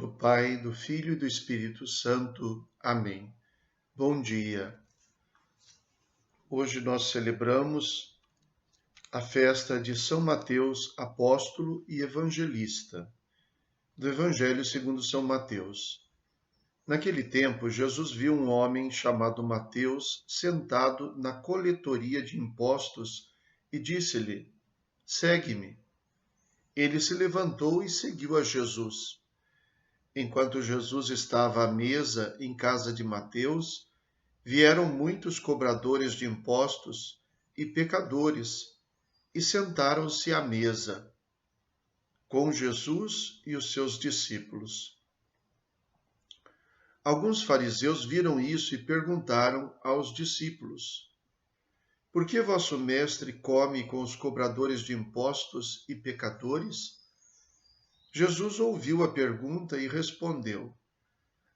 do Pai, do Filho e do Espírito Santo. Amém. Bom dia. Hoje nós celebramos a festa de São Mateus, apóstolo e evangelista, do Evangelho segundo São Mateus. Naquele tempo, Jesus viu um homem chamado Mateus sentado na coletoria de impostos e disse-lhe: Segue-me. Ele se levantou e seguiu a Jesus. Enquanto Jesus estava à mesa em casa de Mateus, vieram muitos cobradores de impostos e pecadores e sentaram-se à mesa com Jesus e os seus discípulos. Alguns fariseus viram isso e perguntaram aos discípulos: Por que vosso mestre come com os cobradores de impostos e pecadores? Jesus ouviu a pergunta e respondeu: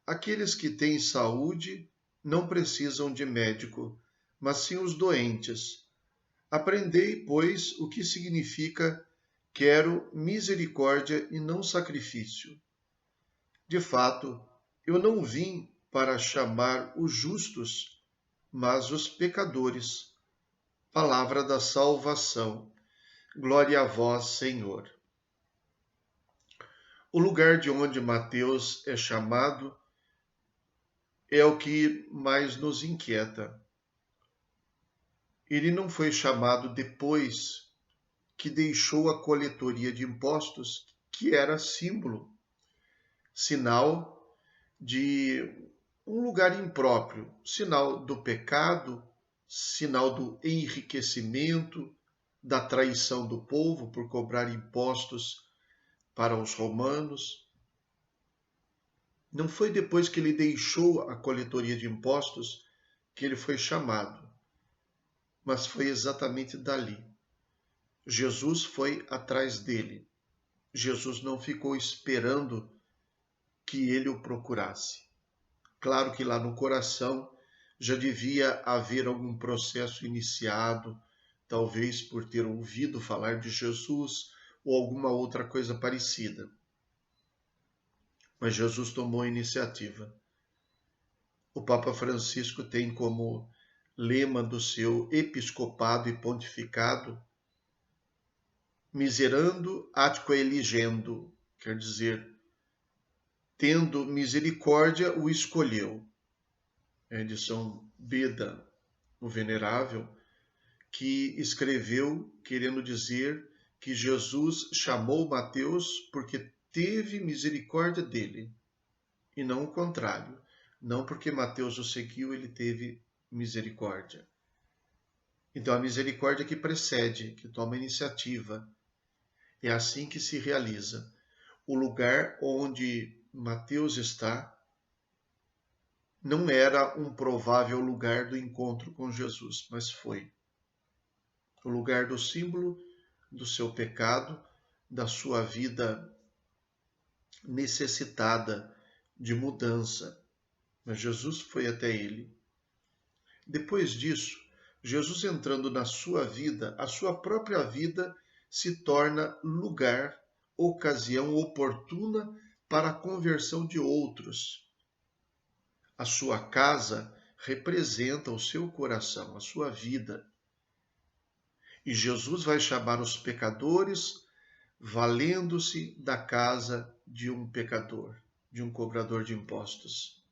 Aqueles que têm saúde não precisam de médico, mas sim os doentes. Aprendei, pois, o que significa quero misericórdia e não sacrifício. De fato, eu não vim para chamar os justos, mas os pecadores. Palavra da salvação. Glória a vós, Senhor. O lugar de onde Mateus é chamado é o que mais nos inquieta. Ele não foi chamado depois que deixou a coletoria de impostos, que era símbolo, sinal de um lugar impróprio, sinal do pecado, sinal do enriquecimento, da traição do povo por cobrar impostos para os romanos. Não foi depois que ele deixou a coletoria de impostos que ele foi chamado, mas foi exatamente dali. Jesus foi atrás dele. Jesus não ficou esperando que ele o procurasse. Claro que lá no coração já devia haver algum processo iniciado, talvez por ter ouvido falar de Jesus ou alguma outra coisa parecida. Mas Jesus tomou a iniciativa. O Papa Francisco tem como lema do seu episcopado e pontificado miserando atque eligendo, quer dizer, tendo misericórdia o escolheu. É de São Beda, o Venerável, que escreveu querendo dizer que Jesus chamou Mateus porque teve misericórdia dele, e não o contrário. Não porque Mateus o seguiu, ele teve misericórdia. Então, a misericórdia que precede, que toma iniciativa, é assim que se realiza. O lugar onde Mateus está não era um provável lugar do encontro com Jesus, mas foi o lugar do símbolo do seu pecado, da sua vida necessitada de mudança. Mas Jesus foi até ele. Depois disso, Jesus entrando na sua vida, a sua própria vida se torna lugar, ocasião oportuna para a conversão de outros. A sua casa representa o seu coração, a sua vida. E Jesus vai chamar os pecadores valendo-se da casa de um pecador, de um cobrador de impostos.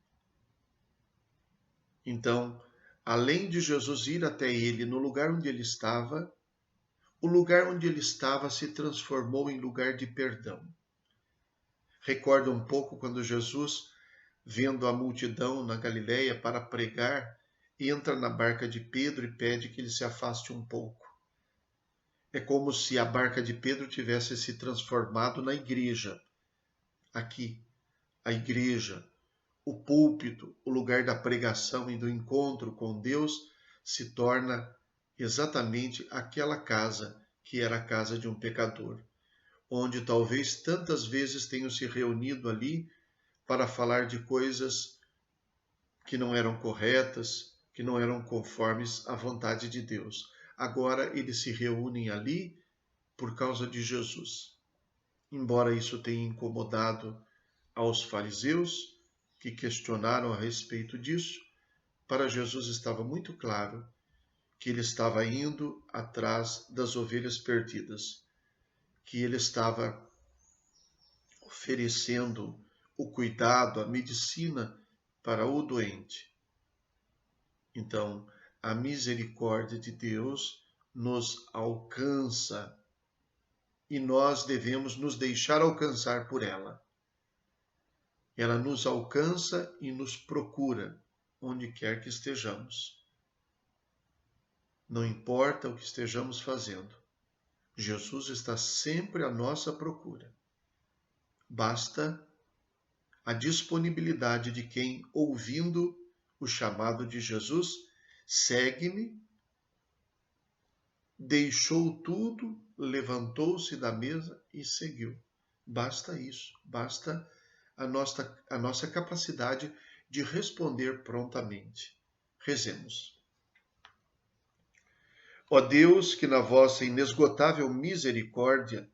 Então, além de Jesus ir até ele no lugar onde ele estava, o lugar onde ele estava se transformou em lugar de perdão. Recorda um pouco quando Jesus, vendo a multidão na Galileia para pregar, entra na barca de Pedro e pede que ele se afaste um pouco. É como se a barca de Pedro tivesse se transformado na igreja. Aqui, a igreja, o púlpito, o lugar da pregação e do encontro com Deus, se torna exatamente aquela casa que era a casa de um pecador, onde talvez tantas vezes tenham se reunido ali para falar de coisas que não eram corretas, que não eram conformes à vontade de Deus. Agora eles se reúnem ali por causa de Jesus. Embora isso tenha incomodado aos fariseus que questionaram a respeito disso, para Jesus estava muito claro que ele estava indo atrás das ovelhas perdidas, que ele estava oferecendo o cuidado, a medicina para o doente. Então, a misericórdia de Deus nos alcança e nós devemos nos deixar alcançar por ela. Ela nos alcança e nos procura onde quer que estejamos. Não importa o que estejamos fazendo, Jesus está sempre à nossa procura. Basta a disponibilidade de quem, ouvindo o chamado de Jesus, segue-me, deixou tudo, levantou-se da mesa e seguiu. Basta isso, basta a nossa capacidade de responder prontamente. Rezemos. Ó Deus, que na vossa inesgotável misericórdia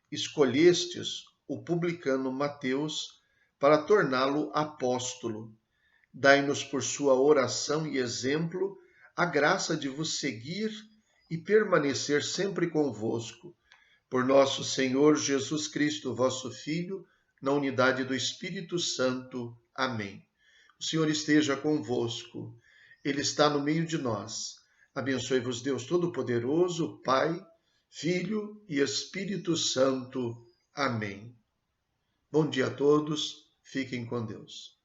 escolhestes o publicano Mateus para torná-lo apóstolo, dai-nos por sua oração e exemplo a graça de vos seguir e permanecer sempre convosco. Por nosso Senhor Jesus Cristo, vosso Filho, na unidade do Espírito Santo. Amém. O Senhor esteja convosco. Ele está no meio de nós. Abençoe-vos Deus Todo-Poderoso, Pai, Filho e Espírito Santo. Amém. Bom dia a todos. Fiquem com Deus.